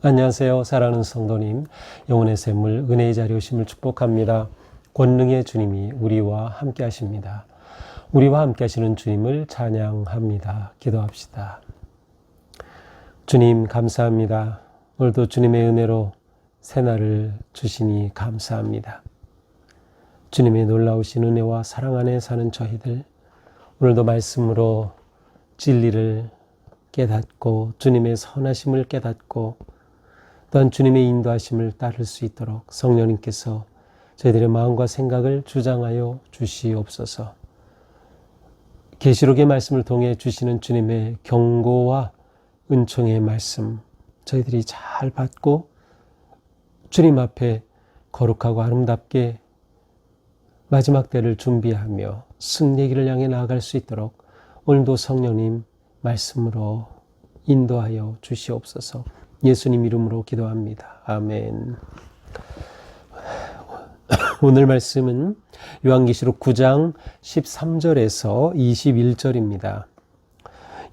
안녕하세요. 사랑하는 성도님, 영혼의 샘물 은혜의 자리 오심을 축복합니다. 권능의 주님이 우리와 함께 하십니다. 우리와 함께 하시는 주님을 찬양합니다. 기도합시다. 주님 감사합니다. 오늘도 주님의 은혜로 새날을 주시니 감사합니다. 주님의 놀라우신 은혜와 사랑 안에 사는 저희들, 오늘도 말씀으로 진리를 깨닫고 주님의 선하심을 깨닫고 또한 주님의 인도하심을 따를 수 있도록 성령님께서 저희들의 마음과 생각을 주장하여 주시옵소서. 계시록의 말씀을 통해 주시는 주님의 경고와 은총의 말씀 저희들이 잘 받고 주님 앞에 거룩하고 아름답게 마지막 때를 준비하며 승리의 길을 향해 나아갈 수 있도록 오늘도 성령님 말씀으로 인도하여 주시옵소서. 예수님 이름으로 기도합니다. 아멘. 오늘 말씀은 요한계시록 9장 13절에서 21절입니다.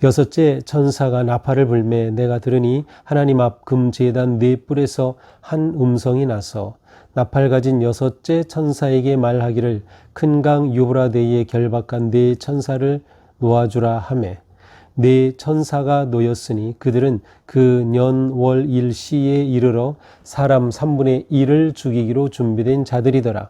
여섯째 천사가 나팔을 불매 내가 들으니 하나님 앞 금제단 네 뿔에서 한 음성이 나서 나팔 가진 여섯째 천사에게 말하기를 큰 강 유브라데에 결박한 네 천사를 놓아주라 하매 네 천사가 놓였으니 그들은 그 년 월 일시에 이르러 사람 3분의 1을 죽이기로 준비된 자들이더라.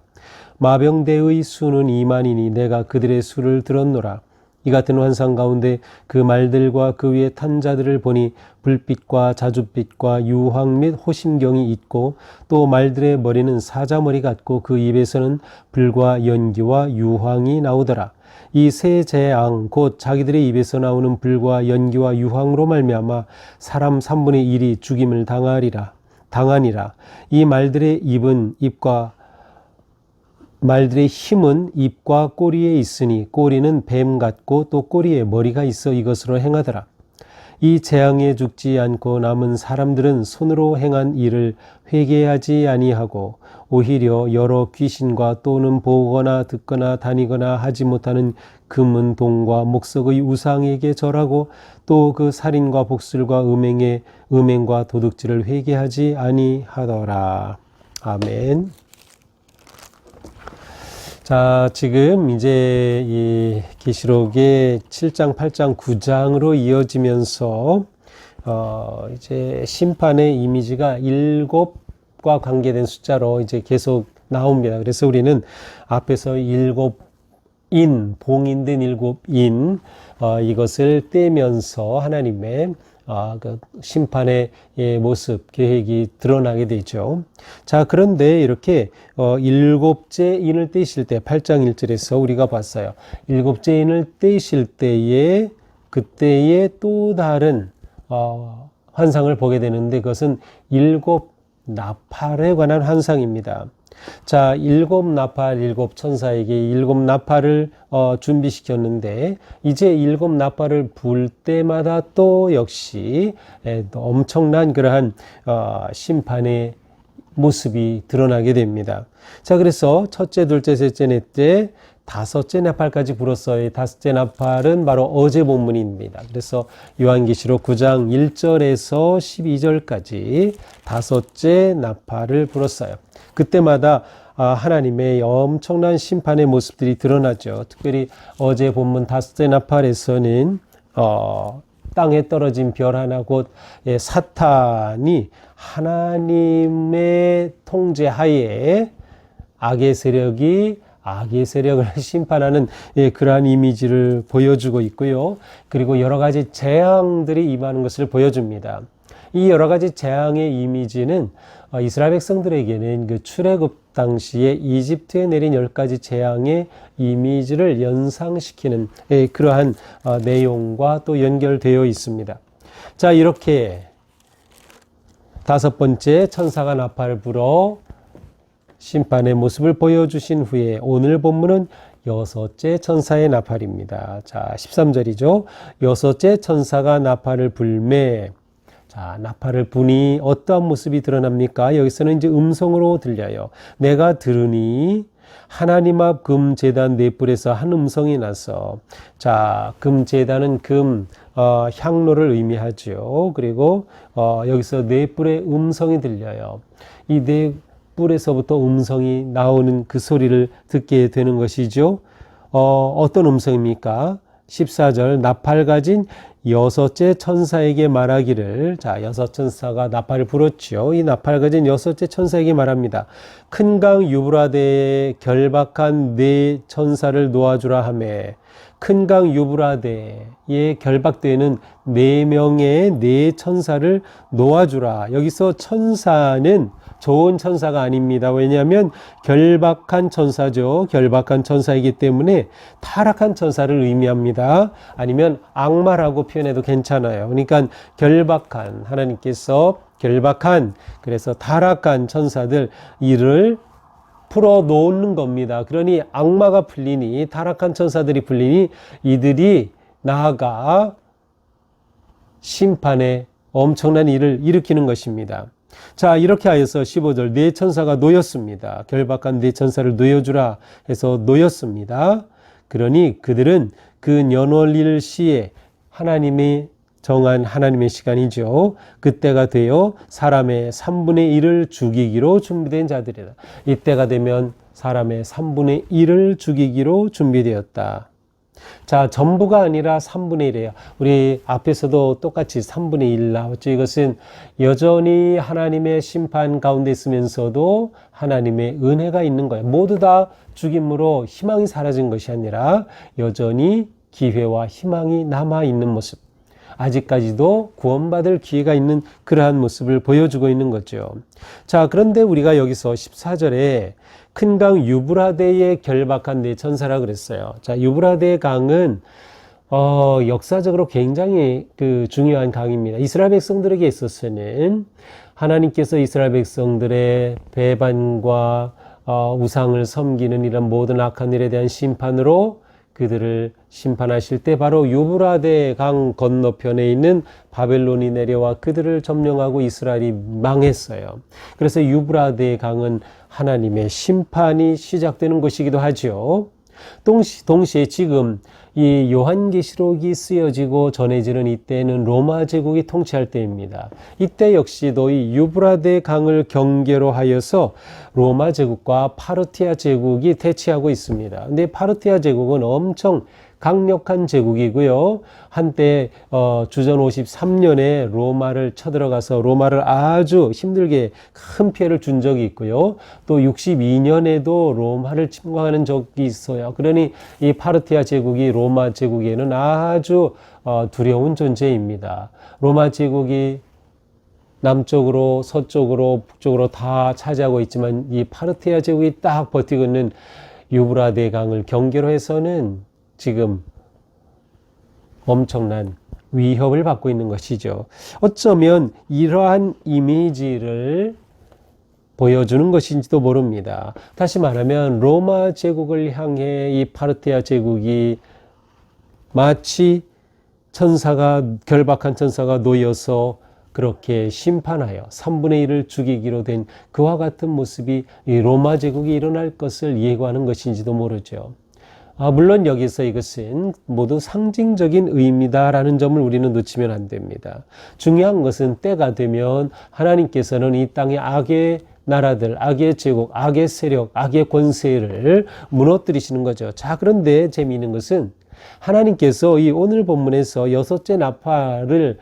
마병대의 수는 2만이니 내가 그들의 수를 들었노라. 이 같은 환상 가운데 그 말들과 그 위에 탄 자들을 보니 불빛과 자줏빛과 유황 및 호심경이 있고 또 말들의 머리는 사자머리 같고 그 입에서는 불과 연기와 유황이 나오더라. 이 세 재앙 곧 자기들의 입에서 나오는 불과 연기와 유황으로 말미암아 사람 3분의 1이 죽임을 당하니라. 이 말들의 힘은 입과 꼬리에 있으니 꼬리는 뱀 같고 또 꼬리에 머리가 있어 이것으로 행하더라. 이 재앙에 죽지 않고 남은 사람들은 손으로 행한 일을 회개하지 아니하고 오히려 여러 귀신과 또는 보거나 듣거나 다니거나 하지 못하는 금은 동과 목석의 우상에게 절하고 또 그 살인과 복술과 음행과 도둑질을 회개하지 아니하더라. 아멘. 자, 지금 이제 이 계시록의 7장, 8장, 9장으로 이어지면서 이제 심판의 이미지가 7과 관계된 숫자로 이제 계속 나옵니다. 그래서 우리는 앞에서 7인, 봉인된 7인 이것을 떼면서 하나님의 그 심판의 모습, 계획이 드러나게 되죠. 자, 그런데 이렇게 7째 인을 떼실 때 8장 1절에서 우리가 봤어요. 7째 인을 떼실 때에 그때의 또 다른 환상을 보게 되는데 그것은 7 나팔에 관한 환상입니다. 자, 7 나팔, 7 천사에게 7 나팔을 준비시켰는데 이제 7 나팔을 불 때마다 또 역시 엄청난 그러한 심판의 모습이 드러나게 됩니다. 자, 그래서 첫째, 둘째, 셋째, 넷째, 다섯째 나팔까지 불었어요. 다섯째 나팔은 바로 어제 본문입니다. 그래서 요한계시록 9장 1절에서 12절까지 다섯째 나팔을 불었어요. 그때마다 하나님의 엄청난 심판의 모습들이 드러나죠. 특별히 어제 본문 다섯째 나팔에서는 땅에 떨어진 별 하나 곧 사탄이 하나님의 통제 하에 악의 세력을 심판하는 그러한 이미지를 보여주고 있고요. 그리고 여러 가지 재앙들이 임하는 것을 보여줍니다. 이 여러 가지 재앙의 이미지는 이스라엘 백성들에게는 그 출애굽 당시에 이집트에 내린 10가지 재앙의 이미지를 연상시키는 그러한 내용과 또 연결되어 있습니다. 자, 이렇게 다섯 번째 천사가 나팔을 불어 심판의 모습을 보여주신 후에 오늘 본문은 여섯째 천사의 나팔입니다. 자, 13절이죠. 여섯째 천사가 나팔을 불매. 자, 나팔을 부니 어떠한 모습이 드러납니까? 여기서는 이제 음성으로 들려요. 내가 들으니 하나님 앞 금 제단 네 뿔에서 한 음성이 나서, 자, 금 제단은 향로를 의미하죠. 그리고 여기서 네 뿔의 음성이 들려요. 이 네 뿔에서부터 음성이 나오는 그 소리를 듣게 되는 것이죠. 어떤 음성입니까? 14절, 나팔 가진 여섯째 천사에게 말하기를, 자, 여섯 천사가 나팔을 불었죠. 이 나팔 가진 여섯째 천사에게 말합니다. 큰 강 유브라데에 결박한 네 천사를 놓아주라 하매, 큰 강 유브라데에 결박되는 네 명의 네 천사를 놓아주라. 여기서 천사는 좋은 천사가 아닙니다. 왜냐하면 결박한 천사죠. 결박한 천사이기 때문에 타락한 천사를 의미합니다. 아니면 악마라고 표현해도 괜찮아요. 그러니까 결박한, 하나님께서 결박한, 그래서 타락한 천사들 이를 풀어놓는 겁니다. 그러니 악마가 풀리니, 타락한 천사들이 풀리니 이들이 나아가 심판에 엄청난 일을 일으키는 것입니다. 자, 이렇게 하여서 15절, 네 천사가 놓였습니다. 결박한 네 천사를 놓여주라 해서 놓였습니다. 그러니 그들은 그 년월일 시에 하나님이 정한 하나님의 시간이죠. 그때가 되어 사람의 3분의 1을 죽이기로 준비된 자들이다. 이때가 되면 사람의 3분의 1을 죽이기로 준비되었다. 자, 전부가 아니라 3분의 1이에요. 우리 앞에서도 똑같이 3분의 1 나왔죠. 이것은 여전히 하나님의 심판 가운데 있으면서도 하나님의 은혜가 있는 거예요. 모두 다 죽임으로 희망이 사라진 것이 아니라 여전히 기회와 희망이 남아있는 모습. 아직까지도 구원받을 기회가 있는 그러한 모습을 보여주고 있는 거죠. 자, 그런데 우리가 여기서 14절에 큰 강 유브라데에 결박한 네 천사라 그랬어요. 자, 유브라데 강은 역사적으로 굉장히 중요한 강입니다. 이스라엘 백성들에게 있어서는 하나님께서 이스라엘 백성들의 배반과 우상을 섬기는 이런 모든 악한 일에 대한 심판으로 그들을 심판하실 때 바로 유브라데 강 건너편에 있는 바벨론이 내려와 그들을 점령하고 이스라엘이 망했어요. 그래서 유브라데 강은 하나님의 심판이 시작되는 곳이기도 하죠. 동시에 지금 이 요한계시록이 쓰여지고 전해지는 이때는 로마 제국이 통치할 때입니다. 이때 역시도 이 유브라데 강을 경계로 하여서 로마 제국과 파르티아 제국이 대치하고 있습니다. 근데 파르티아 제국은 엄청 강력한 제국이고요. 한때 주전 53년에 로마를 쳐들어가서 로마를 아주 힘들게 큰 피해를 준 적이 있고요. 또 62년에도 로마를 침공하는 적이 있어요. 그러니 이 파르티아 제국이 로마 제국에는 아주 두려운 존재입니다. 로마 제국이 남쪽으로 서쪽으로 북쪽으로 다 차지하고 있지만 이 파르티아 제국이 딱 버티고 있는 유브라데 강을 경계로 해서는 지금 엄청난 위협을 받고 있는 것이죠. 어쩌면 이러한 이미지를 보여주는 것인지도 모릅니다. 다시 말하면 로마 제국을 향해 이 파르티아 제국이 마치 결박한 천사가 놓여서 그렇게 심판하여 3분의 1을 죽이기로 된 그와 같은 모습이 이 로마 제국이 일어날 것을 예고하는 것인지도 모르죠. 물론 여기서 이것은 모두 상징적인 의미다라는 점을 우리는 놓치면 안 됩니다. 중요한 것은 때가 되면 하나님께서는 이 땅의 악의 나라들, 악의 제국, 악의 세력, 악의 권세를 무너뜨리시는 거죠. 자, 그런데 재미있는 것은 하나님께서 이 오늘 본문에서 여섯째 나팔을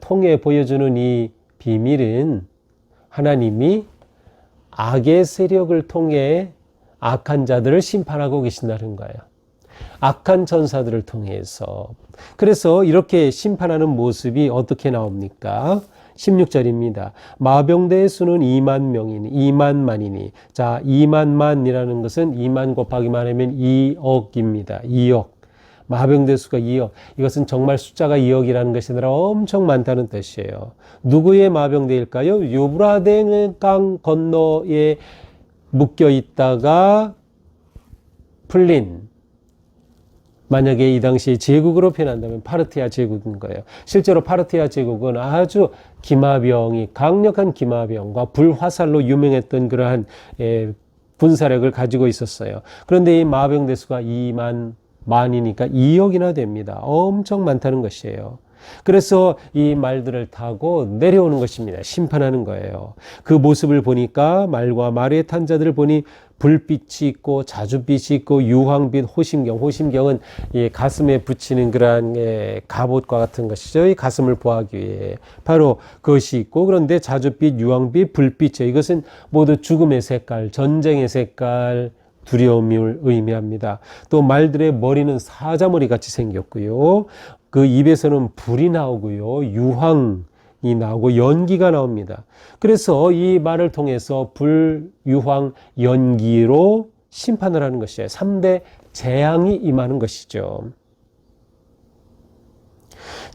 통해 보여주는 이 비밀은 하나님이 악의 세력을 통해 악한 자들을 심판하고 계신다는 거예요. 악한 천사들을 통해서. 그래서 이렇게 심판하는 모습이 어떻게 나옵니까? 16절입니다. 마병대의 수는 2만 명이니 2만만이니. 자, 2만만이라는 것은 2만 곱하기만 하면 2억입니다. 2억. 마병대 수가 2억. 이것은 정말 숫자가 2억이라는 것이 아니라 엄청 많다는 뜻이에요. 누구의 마병대일까요? 유브라데 강 건너에 묶여 있다가 풀린 만약에 이 당시 제국으로 표현한다면 파르티아 제국인 거예요. 실제로 파르티아 제국은 아주 기마병이 강력한 기마병과 불화살로 유명했던 그러한 군사력을 가지고 있었어요. 그런데 이 마병 대수가 2만이니까 2억이나 됩니다. 엄청 많다는 것이에요. 그래서 이 말들을 타고 내려오는 것입니다. 심판하는 거예요. 그 모습을 보니까 말과 말에 탄 자들을 보니 불빛이 있고 자줏빛이 있고 유황빛, 호심경은 이 가슴에 붙이는 그러한 갑옷과 같은 것이죠. 이 가슴을 보호하기 위해 바로 그것이 있고, 그런데 자줏빛, 유황빛, 불빛이에요. 이것은 모두 죽음의 색깔, 전쟁의 색깔, 두려움을 의미합니다. 또 말들의 머리는 사자머리 같이 생겼고요. 그 입에서는 불이 나오고요. 유황이 나오고 연기가 나옵니다. 그래서 이 말을 통해서 불, 유황, 연기로 심판을 하는 것이에요. 3대 재앙이 임하는 것이죠.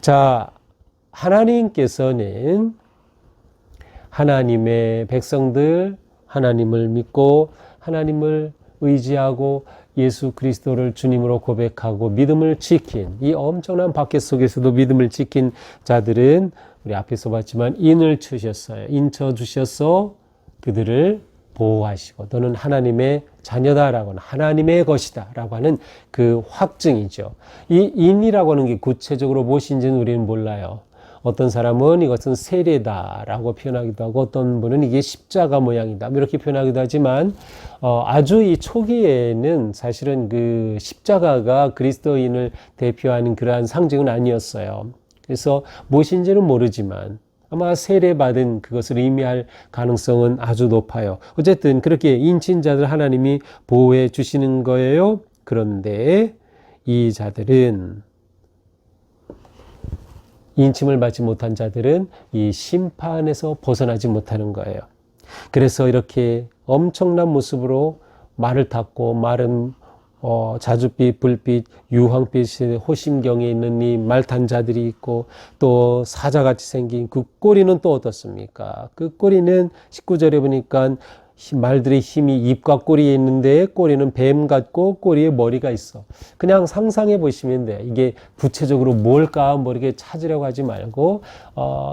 자, 하나님께서는 하나님의 백성들, 하나님을 믿고 하나님을 의지하고 예수 그리스도를 주님으로 고백하고 믿음을 지킨, 이 엄청난 박해 속에서도 믿음을 지킨 자들은 우리 앞에서 봤지만 인을 치셨어요. 인 쳐주셔서 그들을 보호하시고, 너는 하나님의 자녀다라고 하는, 하나님의 것이다 라고 하는 그 확증이죠. 이 인이라고 하는 게 구체적으로 무엇인지는 우리는 몰라요. 어떤 사람은 이것은 세례다라고 표현하기도 하고, 어떤 분은 이게 십자가 모양이다 이렇게 표현하기도 하지만, 아주 이 초기에는 사실은 그 십자가가 그리스도인을 대표하는 그러한 상징은 아니었어요. 그래서 무엇인지는 모르지만 아마 세례받은 그것을 의미할 가능성은 아주 높아요. 어쨌든 그렇게 인친자들 하나님이 보호해 주시는 거예요. 그런데 이 자들은, 인침을 받지 못한 자들은 이 심판에서 벗어나지 못하는 거예요. 그래서 이렇게 엄청난 모습으로 말을 탔고, 말은 자줏빛, 불빛, 유황빛의 호심경에 있는 이 말 탄 자들이 있고, 또 사자같이 생긴 그 꼬리는 또 어떻습니까? 그 꼬리는 19절에 보니까 말들의 힘이 입과 꼬리에 있는데, 꼬리는 뱀 같고 꼬리에 머리가 있어. 그냥 상상해 보시면 돼요. 이게 구체적으로 뭘까 뭐 이렇게 찾으려고 하지 말고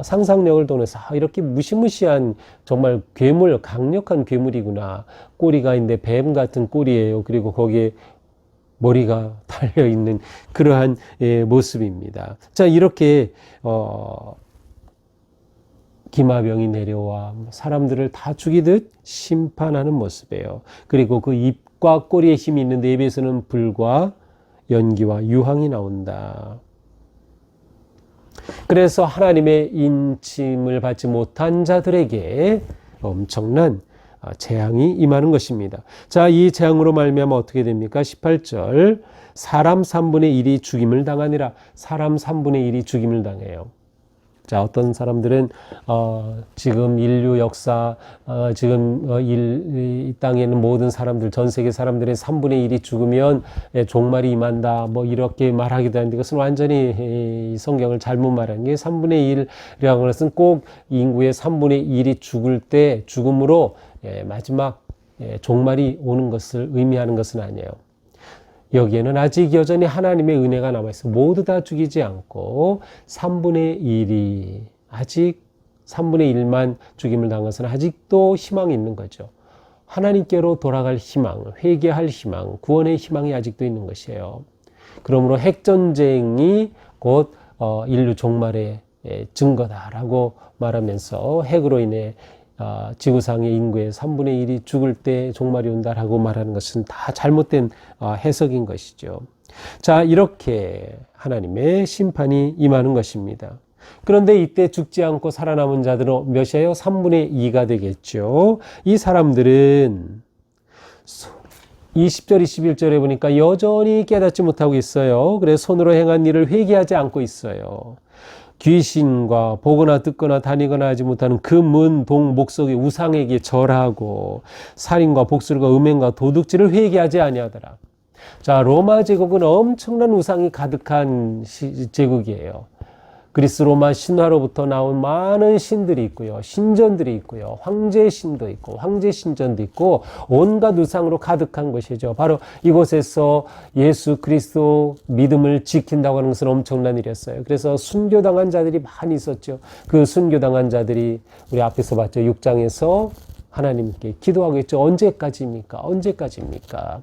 상상력을 통해서 이렇게 무시무시한 정말 괴물, 강력한 괴물이구나. 꼬리가 있는데 뱀 같은 꼬리예요. 그리고 거기에 머리가 달려있는 그러한 모습입니다. 자, 이렇게 기마병이 내려와 사람들을 다 죽이듯 심판하는 모습이에요. 그리고 그 입과 꼬리에 힘이 있는데 입에서는 불과 연기와 유황이 나온다. 그래서 하나님의 인침을 받지 못한 자들에게 엄청난 재앙이 임하는 것입니다. 자, 이 재앙으로 말미암아 어떻게 됩니까? 18절, 사람 3분의 1이 죽임을 당하니라. 사람 3분의 1이 죽임을 당해요. 자, 어떤 사람들은 지금 인류 역사, 지금 이 땅에 있는 모든 사람들, 전 세계 사람들의 3분의 1이 죽으면 종말이 임한다, 뭐 이렇게 말하기도 하는데, 이것은 완전히 성경을 잘못 말하는 게, 3분의 1이라고 하는 것은 꼭 인구의 3분의 1이 죽을 때 죽음으로 마지막 종말이 오는 것을 의미하는 것은 아니에요. 여기에는 아직 여전히 하나님의 은혜가 남아있어요. 모두 다 죽이지 않고 3분의 1이, 아직 3분의 1만 죽임을 당한 것은 아직도 희망이 있는 거죠. 하나님께로 돌아갈 희망, 회개할 희망, 구원의 희망이 아직도 있는 것이에요. 그러므로 핵전쟁이 곧 인류 종말의 증거다라고 말하면서, 핵으로 인해 지구상의 인구의 3분의 1이 죽을 때 종말이 온다라고 말하는 것은 다 잘못된 해석인 것이죠. 자, 이렇게 하나님의 심판이 임하는 것입니다. 그런데 이때 죽지 않고 살아남은 자들은 몇이에요? 3분의 2가 되겠죠. 이 사람들은 20절, 21절에 보니까 여전히 깨닫지 못하고 있어요. 그래서 손으로 행한 일을 회개하지 않고 있어요. 귀신과 보거나 듣거나 다니거나 하지 못하는 금은 동 목석의 우상에게 절하고, 살인과 복술과 음행과 도둑질을 회개하지 아니하더라. 자, 로마 제국은 엄청난 우상이 가득한 제국이에요. 그리스 로마 신화로부터 나온 많은 신들이 있고요. 신전들이 있고요. 황제 신도 있고 황제 신전도 있고 온갖 우상으로 가득한 것이죠. 바로 이곳에서 예수 그리스도 믿음을 지킨다고 하는 것은 엄청난 일이었어요. 그래서 순교당한 자들이 많이 있었죠. 그 순교당한 자들이 우리 앞에서 봤죠. 6장에서 하나님께 기도하고 있죠. 언제까지입니까? 언제까지입니까?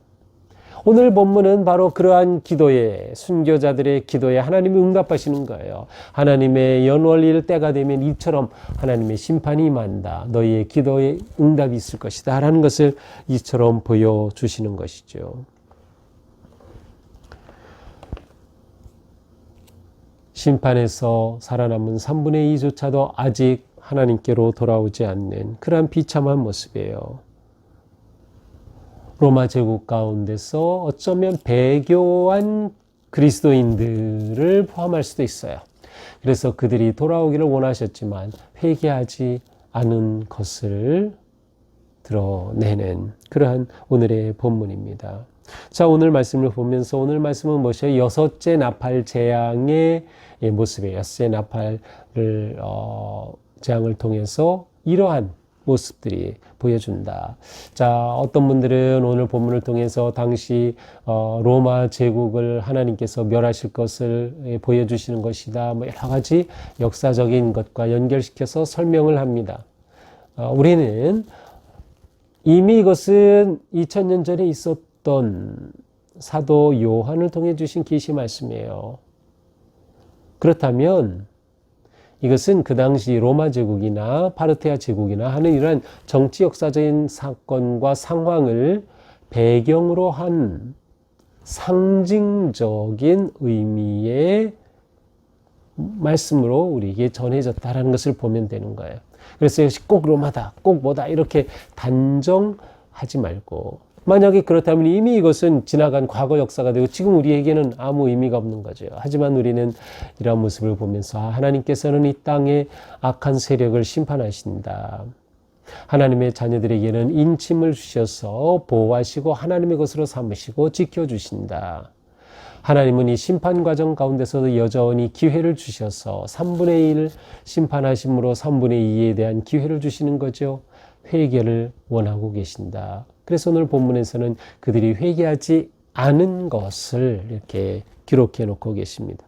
오늘 본문은 바로 그러한 기도에, 순교자들의 기도에 하나님이 응답하시는 거예요. 하나님의 연월일 때가 되면 이처럼 하나님의 심판이 임한다. 너희의 기도에 응답이 있을 것이다. 라는 것을 이처럼 보여주시는 것이죠. 심판에서 살아남은 3분의 2조차도 아직 하나님께로 돌아오지 않는 그러한 비참한 모습이에요. 로마 제국 가운데서 어쩌면 배교한 그리스도인들을 포함할 수도 있어요. 그래서 그들이 돌아오기를 원하셨지만 회개하지 않은 것을 드러내는 그러한 오늘의 본문입니다. 자, 오늘 말씀을 보면서 오늘 말씀은 무엇이에요? 여섯째 나팔 재앙의 모습이에요. 여섯째 나팔을 재앙을 통해서 이러한 모습들이 보여준다. 자, 어떤 분들은 오늘 본문을 통해서 당시 로마 제국을 하나님께서 멸하실 것을 보여주시는 것이다. 뭐 여러 가지 역사적인 것과 연결시켜서 설명을 합니다. 우리는 이미 이것은 2000년 전에 있었던 사도 요한을 통해 주신 계시 말씀이에요. 그렇다면 이것은 그 당시 로마 제국이나 파르테아 제국이나 하는 이러한 정치 역사적인 사건과 상황을 배경으로 한 상징적인 의미의 말씀으로 우리에게 전해졌다라는 것을 보면 되는 거예요. 그래서 이것이 꼭 로마다, 꼭 뭐다 이렇게 단정하지 말고 만약에 그렇다면 이미 이것은 지나간 과거 역사가 되고 지금 우리에게는 아무 의미가 없는 거죠. 하지만 우리는 이런 모습을 보면서 하나님께서는 이 땅에 악한 세력을 심판하신다. 하나님의 자녀들에게는 인침을 주셔서 보호하시고 하나님의 것으로 삼으시고 지켜주신다. 하나님은 이 심판 과정 가운데서도 여전히 기회를 주셔서 3분의 1 심판하심으로 3분의 2에 대한 기회를 주시는 거죠. 회개를 원하고 계신다. 그래서 오늘 본문에서는 그들이 회개하지 않은 것을 이렇게 기록해 놓고 계십니다.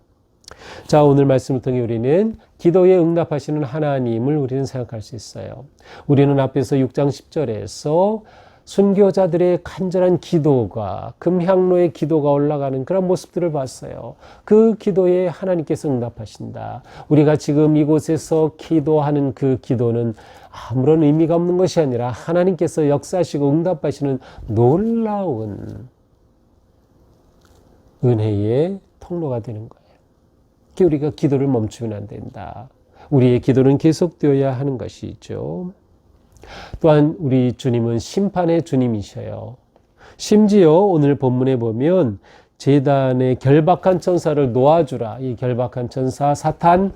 자, 오늘 말씀을 통해 우리는 기도에 응답하시는 하나님을 우리는 생각할 수 있어요. 우리는 앞에서 6장 10절에서 순교자들의 간절한 기도가 금향로의 기도가 올라가는 그런 모습들을 봤어요. 그 기도에 하나님께서 응답하신다. 우리가 지금 이곳에서 기도하는 그 기도는 아무런 의미가 없는 것이 아니라 하나님께서 역사하시고 응답하시는 놀라운 은혜의 통로가 되는 거예요. 우리가 기도를 멈추면 안 된다. 우리의 기도는 계속되어야 하는 것이죠. 또한 우리 주님은 심판의 주님이셔요. 심지어 오늘 본문에 보면 제단의 결박한 천사를 놓아주라. 이 결박한 천사 사탄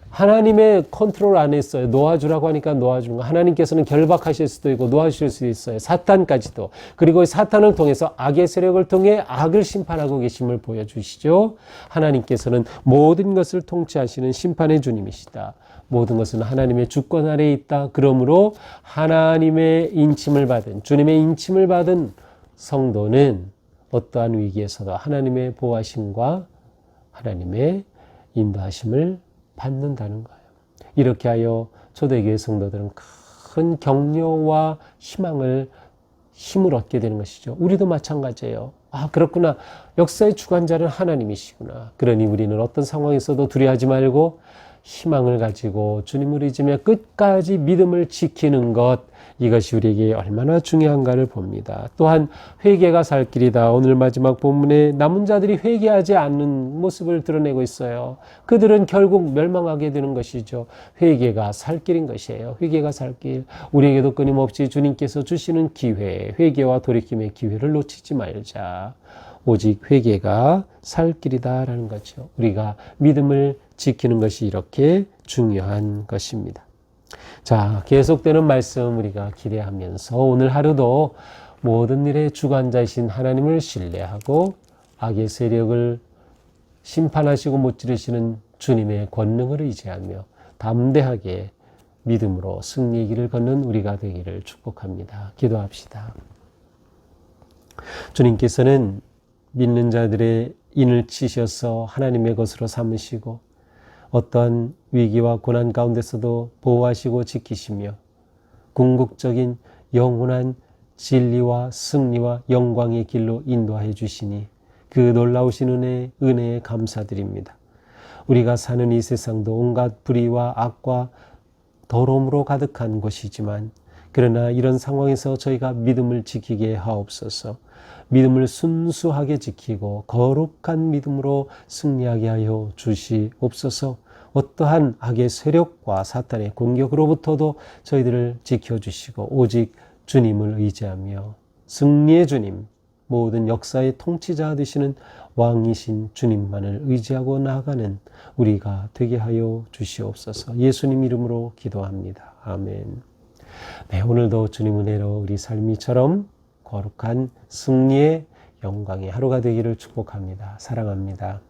하나님의 컨트롤 안에 있어요. 놓아주라고 하니까 놓아주는 거. 하나님께서는 결박하실 수도 있고 놓아주실 수도 있어요. 사탄까지도. 그리고 사탄을 통해서 악의 세력을 통해 악을 심판하고 계심을 보여주시죠. 하나님께서는 모든 것을 통치하시는 심판의 주님이시다. 모든 것은 하나님의 주권 아래에 있다. 그러므로 하나님의 인침을 받은, 주님의 인침을 받은 성도는 어떠한 위기에서도 하나님의 보호하심과 하나님의 인도하심을 받는다는 거예요. 이렇게 하여 초대교회 성도들은 큰 격려와 힘을 얻게 되는 것이죠. 우리도 마찬가지예요. 아, 그렇구나. 역사의 주관자는 하나님이시구나. 그러니 우리는 어떤 상황에서도 두려워하지 말고 희망을 가지고 주님을 의지며 끝까지 믿음을 지키는 것, 이것이 우리에게 얼마나 중요한가를 봅니다. 또한 회개가 살 길이다. 오늘 마지막 본문에 남은 자들이 회개하지 않는 모습을 드러내고 있어요. 그들은 결국 멸망하게 되는 것이죠. 회개가 살 길인 것이에요. 회개가 살 길. 우리에게도 끊임없이 주님께서 주시는 기회, 회개와 돌이킴의 기회를 놓치지 말자. 오직 회개가 살 길이다라는 거죠. 우리가 믿음을 지키는 것이 이렇게 중요한 것입니다. 자, 계속되는 말씀 우리가 기대하면서 오늘 하루도 모든 일의 주관자이신 하나님을 신뢰하고 악의 세력을 심판하시고 못지르시는 주님의 권능을 의지하며 담대하게 믿음으로 승리의 길을 걷는 우리가 되기를 축복합니다. 기도합시다. 주님께서는 믿는 자들의 인을 치셔서 하나님의 것으로 삼으시고 어떠한 위기와 고난 가운데서도 보호하시고 지키시며 궁극적인 영원한 진리와 승리와 영광의 길로 인도하여 주시니 그 놀라우신 은혜에 감사드립니다. 우리가 사는 이 세상도 온갖 불의와 악과 더러움으로 가득한 곳이지만 그러나 이런 상황에서 저희가 믿음을 지키게 하옵소서. 믿음을 순수하게 지키고 거룩한 믿음으로 승리하게 하여 주시옵소서. 어떠한 악의 세력과 사탄의 공격으로부터도 저희들을 지켜주시고 오직 주님을 의지하며 승리의 주님, 모든 역사의 통치자 되시는 왕이신 주님만을 의지하고 나아가는 우리가 되게 하여 주시옵소서. 예수님 이름으로 기도합니다. 아멘. 네, 오늘도 주님 은혜로 우리 삶이처럼 거룩한 승리의 영광의 하루가 되기를 축복합니다. 사랑합니다.